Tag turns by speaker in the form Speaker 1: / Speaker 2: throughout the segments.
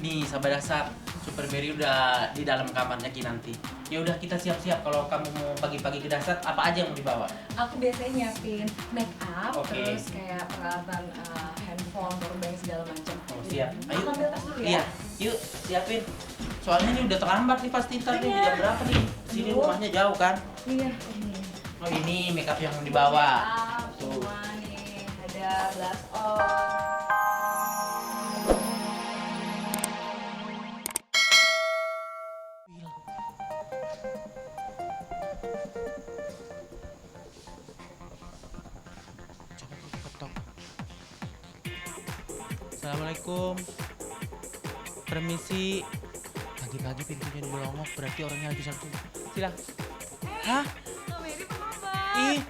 Speaker 1: Nih, sabar dasar. Super Berry udah di dalam kamarnya Kinanti. Ya udah kita siap-siap kalau kamu mau pagi-pagi ke dasar, apa aja yang mau dibawa?
Speaker 2: Aku biasanya nyiapin make up,
Speaker 1: Oke.
Speaker 2: terus kayak peralatan handphone, powerbank segala macam.
Speaker 1: Oh, siap. Ayo.
Speaker 2: Aku ambil tas dulu ya.
Speaker 1: Iya, yuk siapin. Soalnya ini udah terlambat nih pasti ntar nih
Speaker 2: Iya.
Speaker 1: jam berapa nih? Sini
Speaker 2: Aduh.
Speaker 1: rumahnya jauh kan?
Speaker 2: Iya, ini.
Speaker 1: Oh ini make up yang mau dibawa.
Speaker 2: Make up,
Speaker 1: Tuh.
Speaker 2: semua nih. Ada blush on.
Speaker 1: Coba aku ketok. Assalamualaikum. Permisi. Pagi-pagi pintunya dibelongok, berarti orangnya lagi satu. Silah. Hah?
Speaker 2: Kak Mary, apa kabar?
Speaker 1: Ih.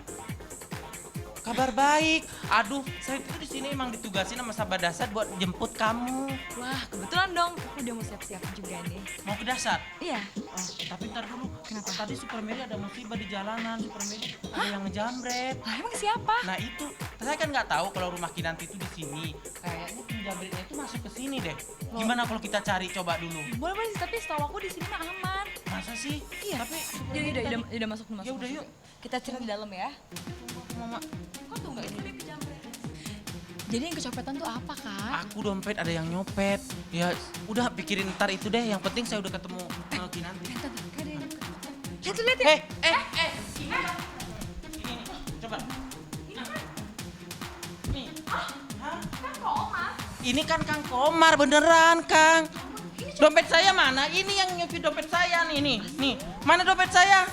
Speaker 1: Kabar baik. Aduh, saya itu di sini emang ditugasin sama sahabat dasar buat jemput kamu.
Speaker 2: Wah, kebetulan dong. Aku udah mau siap-siap juga nih.
Speaker 1: Mau ke dasar?
Speaker 2: Iya.
Speaker 1: Oh, tapi ntar dulu.
Speaker 2: Kenapa?
Speaker 1: Tadi Super Mary ada musibah di jalanan. Super Mary ada yang ngejamret.
Speaker 2: Lah, emang siapa?
Speaker 1: Nah itu, saya kan nggak tahu kalau rumah Kinanti itu di sini. Kayaknya penjamretnya itu masuk ke sini deh. Gimana kalau kita cari coba dulu?
Speaker 2: Boleh, boleh, tapi setahu aku di sini mah aman.
Speaker 1: Masa sih?
Speaker 2: Iya.
Speaker 1: Tapi
Speaker 2: Udah masuk, masuk.
Speaker 1: Ya udah,
Speaker 2: masuk.
Speaker 1: yuk.
Speaker 2: Kita cari di dalam ya.
Speaker 1: Mama,
Speaker 2: Kok tuh nggak ini? Jadi yang kecopetan tuh apa, Kak?
Speaker 1: aku dompet ada yang nyopet. Ya udah pikirin ntar itu deh. Yang penting saya udah ketemu Kinanti.
Speaker 2: Lihat, Kak, ada yang lihat tuh, lihat ya.
Speaker 1: Ini nih, coba. Nih. Hah?
Speaker 2: Kan Komar.
Speaker 1: Ini kan Kang Komar beneran, Kang. Dompet saya mana? Ini yang nyopet dompet saya nih, nih. Mana dompet saya?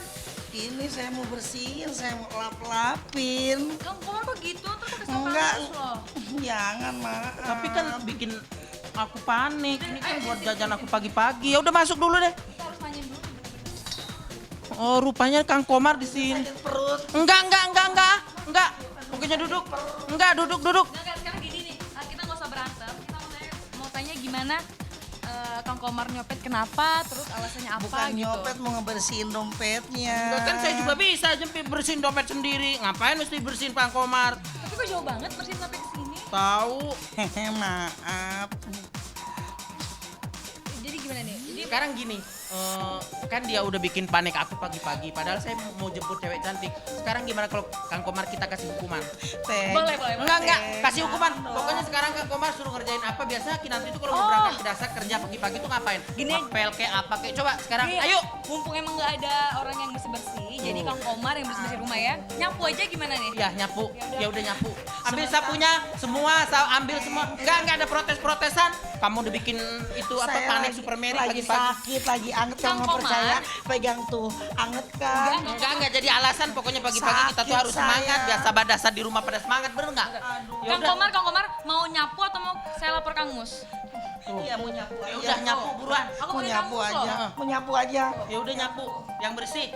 Speaker 3: Ini saya mau bersihin, saya mau lap-lapin.
Speaker 2: Kang Komar kok gitu? Terus pakai sama
Speaker 3: Enggak,
Speaker 2: kasus loh.
Speaker 3: jangan maaf.
Speaker 1: Tapi kan bikin aku panik. Ini kan buat jajan aku pagi-pagi. Ya udah masuk dulu deh.
Speaker 2: Kita harus nanyain dulu.
Speaker 1: Oh, rupanya Kang Komar di sini.
Speaker 3: sakit perut.
Speaker 1: Enggak. Pokoknya duduk. Enggak, duduk.
Speaker 2: Nah, sekarang gini nih, kita nggak usah berantem. Kita mau tanya gimana Kang Komar nyopet kenapa, terus alasannya apa
Speaker 3: Bukan
Speaker 2: gitu.
Speaker 3: nyopet, mau ngebersihin dompetnya.
Speaker 1: Enggak, kan saya juga bisa jemput bersihin dompet sendiri. Ngapain mesti bersihin Kang Komar?
Speaker 2: Tapi kok jauh banget bersihin sampai ke sini?
Speaker 1: Tahu.
Speaker 3: Hehe, maaf.
Speaker 2: Jadi gimana nih? Jadi
Speaker 1: Sekarang gini, kan dia udah bikin panik aku pagi-pagi. Padahal saya mau jemput cewek cantik. Sekarang gimana kalau Kang Komar kita kasih hukuman?
Speaker 2: boleh.
Speaker 1: Enggak, kasih hukuman. Pokoknya sekarang Kang Komar suruh ngerjain apa. Biasanya Kinanti itu kalau mau berangkat ke dasar kerja pagi-pagi tuh ngapain?
Speaker 2: Gini.
Speaker 1: Ngepel kayak apa kayak. Coba sekarang,
Speaker 2: Iya,
Speaker 1: ayo.
Speaker 2: mumpung emang nggak ada orang yang bersih-bersih, jadi Kang Komar yang bersih-bersih rumah ya. Nyapu aja gimana nih?
Speaker 1: Ya nyapu, ya udah nyapu. Ambil sapunya semua, ambil semua. Enggak ada protes-protesan. Kamu udah bikin itu apa
Speaker 3: Saya
Speaker 1: panik
Speaker 3: lagi-
Speaker 1: Super Mary
Speaker 3: lagi
Speaker 1: pagi-pagi.
Speaker 3: sakit, lagi anget.
Speaker 2: Kang
Speaker 3: Kalau nggak
Speaker 2: Komar.
Speaker 3: percaya, pegang tuh. Anget kan?
Speaker 1: Enggak jadi alasan. Pokoknya pagi-pagi kita tuh
Speaker 3: Sakit
Speaker 1: harus semangat.
Speaker 3: saya.
Speaker 1: Biar sahabat dasar di rumah pada semangat, bener nggak? Ya
Speaker 2: Kang
Speaker 1: udah.
Speaker 2: Komar mau nyapu atau mau saya lapor Kang Mus?
Speaker 3: Iya, mau nyapu
Speaker 1: Ya
Speaker 3: aja.
Speaker 1: udah nyapu buruan.
Speaker 2: Aku
Speaker 3: Mau
Speaker 2: pakai
Speaker 3: nyapu
Speaker 2: Kang Mus
Speaker 3: aja.
Speaker 2: loh.
Speaker 3: Mau nyapu aja.
Speaker 1: Ya udah nyapu, yang bersih.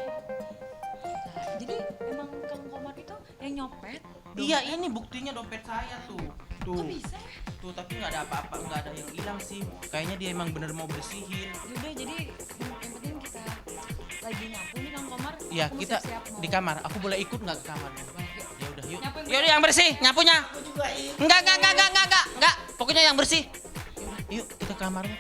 Speaker 2: Jadi emang Kang Komar itu yang nyopet?
Speaker 1: Iya ini buktinya dompet saya tuh. Tuh.
Speaker 2: Kok bisa?
Speaker 1: Tuh tapi nggak ada apa-apa, nggak ada yang hilang sih. Kayaknya dia emang bener mau bersihin.
Speaker 2: Yaudah, jadi yang penting kita lagi nyapu nih Kang Komar.
Speaker 1: Iya
Speaker 2: aku mau
Speaker 1: kita
Speaker 2: siap-siap mau-
Speaker 1: di kamar. Aku boleh ikut nggak ke kamarnya?
Speaker 2: Boleh, yuk.
Speaker 1: Ya udah yuk.
Speaker 2: Nyapu yang
Speaker 1: Ya udah yang bersih, nyapunya.
Speaker 3: Aku juga ini.
Speaker 1: Enggak. Pokoknya yang bersih. Yaudah, yuk kita ke kamarnya.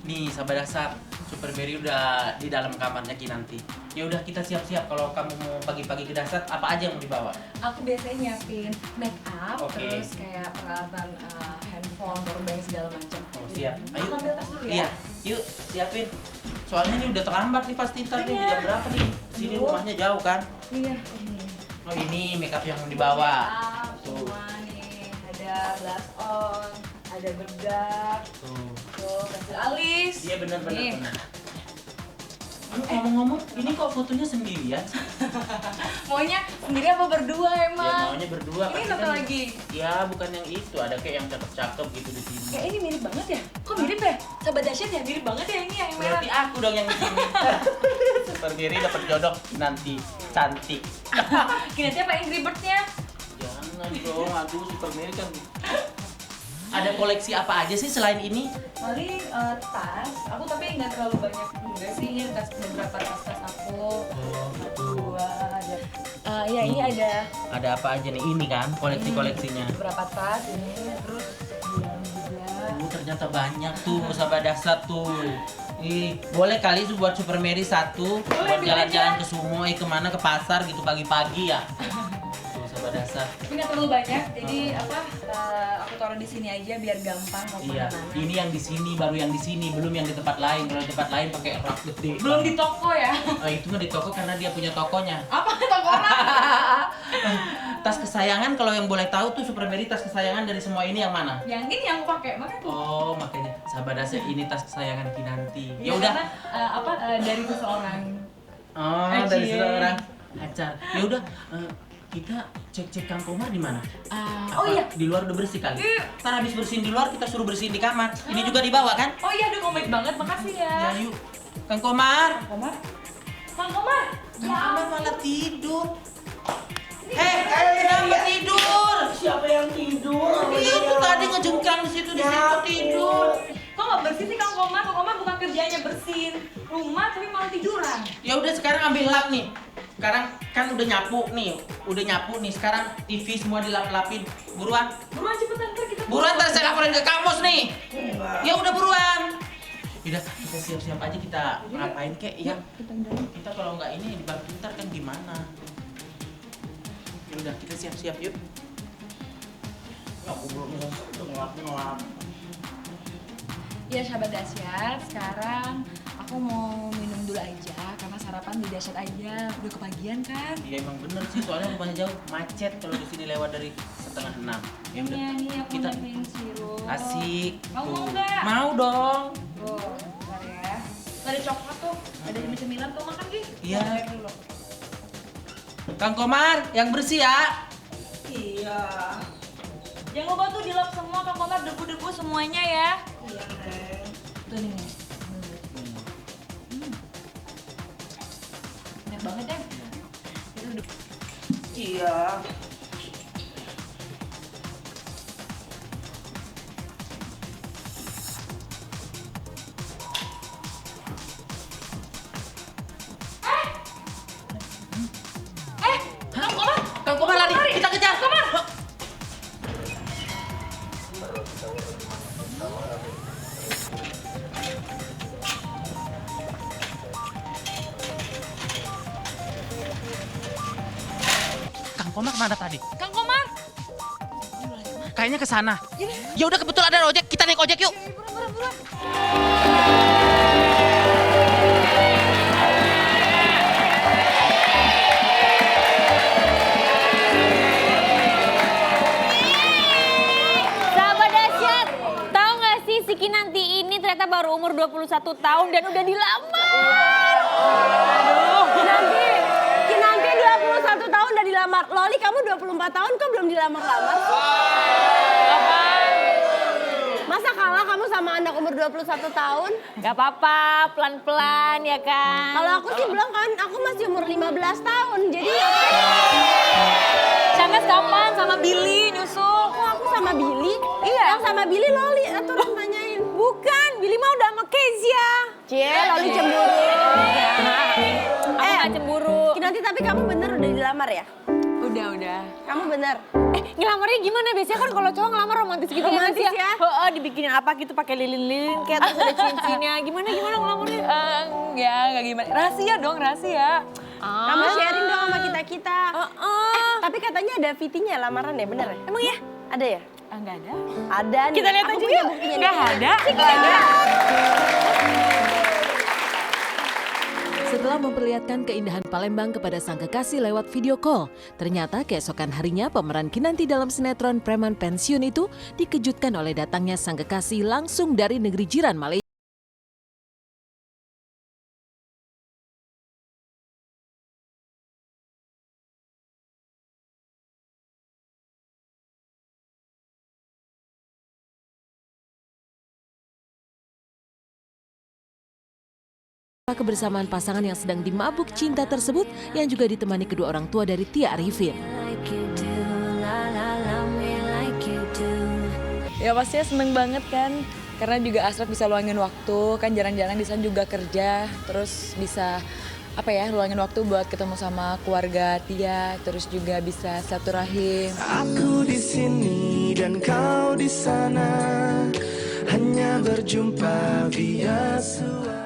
Speaker 1: Nih sahabat dasar, Super Berry udah di dalam kamarnya Kinanti. Ya udah kita siap-siap kalau kamu mau pagi-pagi ke dasar, apa aja yang mau dibawa?
Speaker 2: Aku biasanya nyiapin make up,
Speaker 1: Oke.
Speaker 2: terus kayak peralatan handphone, powerbank segala macam.
Speaker 1: Oh, siap. Ayo.
Speaker 2: Aku ambil tas dulu ya.
Speaker 1: Iya, yuk siapin. Soalnya ini udah terlambat nih pasti ntar nih
Speaker 2: Iya.
Speaker 1: jam berapa nih? Sini
Speaker 2: Aduh.
Speaker 1: rumahnya jauh kan?
Speaker 2: Iya, ini.
Speaker 1: Oh ini make up yang mau dibawa.
Speaker 2: Make up,
Speaker 1: Tuh.
Speaker 2: semua nih. Ada blush on, ada bedak,
Speaker 1: Tuh.
Speaker 2: tuh, pensil alis.
Speaker 1: Iya benar.
Speaker 2: Nih.
Speaker 1: Ngomong-ngomong, ini kok fotonya sendirian sih?
Speaker 2: Maunya sendiri apa berdua
Speaker 1: Ya
Speaker 2: emang?
Speaker 1: maunya berdua.
Speaker 2: Ini
Speaker 1: kan
Speaker 2: satu
Speaker 1: kita-
Speaker 2: lagi.
Speaker 1: Ya bukan yang itu, ada kayak yang cakep-cakep gitu di sini.
Speaker 2: Kayak ini mirip banget ya? Kok mirip ya? Sahabat dahsyat ya? Mirip banget ya ini yang merah.
Speaker 1: Berarti aku dong yang di sini. Super Mary dapat jodoh nanti cantik.
Speaker 2: Kinanti apa Angry Birds-nya?
Speaker 1: Jangan dong, aduh Super Mary kan. Ada koleksi apa aja sih selain ini?
Speaker 2: Paling tas, aku tapi nggak terlalu banyak juga sih, ini tas beberapa tas aku. Dua ada. Ya ini ada
Speaker 1: Ada apa aja nih? Ini kan koleksi-koleksinya.
Speaker 2: beberapa tas ini, terus yang juga.
Speaker 1: Ternyata banyak tuh sahabat dasar tuh. Ih, boleh kali tuh buat Super Mary satu buat
Speaker 2: bilang
Speaker 1: jalan-jalan
Speaker 2: aja.
Speaker 1: ke Sumo, kemana ke pasar gitu pagi-pagi ya. Tuh sahabat dasar.
Speaker 2: Tapi nggak terlalu banyak, jadi aku taruh di sini aja biar gampang mau
Speaker 1: Iya,
Speaker 2: kemana-mana.
Speaker 1: ini yang di sini, baru yang di sini, belum yang di tempat lain. Kalau di tempat lain pakai rak gede.
Speaker 2: Belum di toko ya?
Speaker 1: Itu mah di toko karena dia punya tokonya.
Speaker 2: Apa toko orang?
Speaker 1: Tas kesayangan kalau yang boleh tahu tuh Super Mary tas kesayangan dari semua ini yang mana?
Speaker 2: Yang ini yang aku pakai, makanya tuh.
Speaker 1: Oh, makanya sahabat dasar ini tas kesayangan Kinanti.
Speaker 2: Iya,
Speaker 1: Ya udah.
Speaker 2: karena, dari seseorang.
Speaker 1: Oh,
Speaker 2: Acie.
Speaker 1: dari seorang pacar. Ya udah, kita cek-cek Kang Komar di mana?
Speaker 2: Oh
Speaker 1: Apa
Speaker 2: iya.
Speaker 1: di luar udah bersih kali.
Speaker 2: Iya.
Speaker 1: Ntar habis bersihin di luar kita suruh bersihin di kamar. Ini juga di bawah kan?
Speaker 2: Oh iya, aduh komik banget, makasih ya.
Speaker 1: Ya yuk. Kang Komar.
Speaker 2: Komar? Kang Komar?
Speaker 1: Kang Komar malah tidur. Kenapa tidur?
Speaker 3: Siapa yang tidur?
Speaker 1: Itu tadi ngejengkang di situ tidur.
Speaker 2: Kok nggak bersih sih Kang Komar? Kang Komar bukan kerjanya bersihin rumah, tapi malah tiduran.
Speaker 1: Ya udah sekarang ambil lap nih. Sekarang kan udah nyapu nih. Sekarang TV semua dilap-lapin. Buruan.
Speaker 2: Buruan cepetan ntar kita.
Speaker 1: Buruan ntar saya laporin ke kampus nih. Ya udah buruan. Udah kita siap-siap aja kita ngapain kek ya. Kita kalau nggak ini dibantu ntar kan gimana. Ya udah kita siap-siap yuk. Aku belum ngelap.
Speaker 2: Ya sahabat dahsyat, sekarang aku mau minum dulu aja karena sarapan di dahsyat aja. Udah kepagian kan?
Speaker 1: Iya emang bener sih soalnya rumahnya jauh macet kalau di sini lewat dari 5:30. Ya udah.
Speaker 2: Iya nih aku
Speaker 1: kita
Speaker 2: nyobain sirup.
Speaker 1: asik.
Speaker 2: Kamu
Speaker 1: Tuh.
Speaker 2: mau nggak?
Speaker 1: Mau dong.
Speaker 2: Tuh, bentar ya. Ada coklat tuh, ada cemilan tuh makan Gi.
Speaker 1: Iya.
Speaker 2: Makan dulu.
Speaker 1: Kang Komar, yang bersih ya.
Speaker 3: Iya.
Speaker 2: Jangan lupa tuh dilap semua Kang Komar, debu-debu semuanya ya.
Speaker 3: Iya, Neng.
Speaker 2: Tuh nih. Enak banget ya. Kita duduk.
Speaker 3: Iya.
Speaker 2: Kang Komar,
Speaker 1: Kang Komar lari, kita kejar.
Speaker 2: Komar.
Speaker 1: Kang Komar kemana tadi?
Speaker 2: Kang Komar.
Speaker 1: Kayaknya ke sana. Ya udah kebetulan ada ojek, kita naik ojek yuk.
Speaker 2: Buruan.
Speaker 4: Sahabat dahsyat, tahu nggak sih si Kinanti ini ternyata baru umur 21 tahun dan udah dilamar. Kinanti 21 tahun udah dilamar. Loli kamu 24 tahun kok belum dilamar-lamar? Masa kalah kamu sama anak umur 21 tahun?
Speaker 5: Gak apa-apa, pelan-pelan ya kan.
Speaker 4: Kalau aku sih bilang kan aku masih umur 15 tahun. Jadi
Speaker 5: Sames kapan sama Billy nyusul?
Speaker 4: kok aku sama Billy?
Speaker 5: Iya.
Speaker 4: Yang sama Billy Loli atau orang tanyain.
Speaker 5: Bukan, Billy mah udah sama Kezia.
Speaker 4: Cie, Loli cemburu.
Speaker 5: Aku gak cemburu.
Speaker 4: Kinanti tapi kamu bener udah dilamar ya?
Speaker 5: Udah.
Speaker 4: Kamu bener?
Speaker 5: Ngelamarnya gimana? Biasanya kan kalau cowok ngelamar romantis gitu
Speaker 4: Romantis
Speaker 5: nggak sih
Speaker 4: ya?
Speaker 5: Heeh, dibikinin apa gitu pakai lilin-lilin kayak terus ada cincinnya. Gimana ngelamarnya? Enggak gimana. Rahasia dong, rahasia.
Speaker 4: Kamu sharing dong sama kita-kita. Tapi katanya ada VT-nya lamaran ya, bener ya?
Speaker 5: Emang ya?
Speaker 4: Ada ya?
Speaker 5: Enggak ada.
Speaker 4: Ada nih.
Speaker 5: Kita lihat
Speaker 4: Aku
Speaker 5: aja
Speaker 4: punya
Speaker 5: yuk.
Speaker 4: buktinya nih.
Speaker 5: Enggak ada.
Speaker 4: Nggak ada.
Speaker 6: Setelah memperlihatkan keindahan Palembang kepada sang kekasih lewat video call, ternyata keesokan harinya pemeran Kinanti dalam sinetron Preman Pensiun itu dikejutkan oleh datangnya sang kekasih langsung dari negeri jiran Malaysia. kebersamaan pasangan yang sedang dimabuk cinta tersebut yang juga ditemani kedua orang tua dari Tya Arifin.
Speaker 5: Ya pastinya seneng banget kan, karena juga Asraf bisa luangin waktu, kan jarang-jarang di sana juga kerja, terus bisa luangin waktu buat ketemu sama keluarga Tya, terus juga bisa silaturahim.
Speaker 7: Aku di sini dan kau di sana, hanya berjumpa via suara.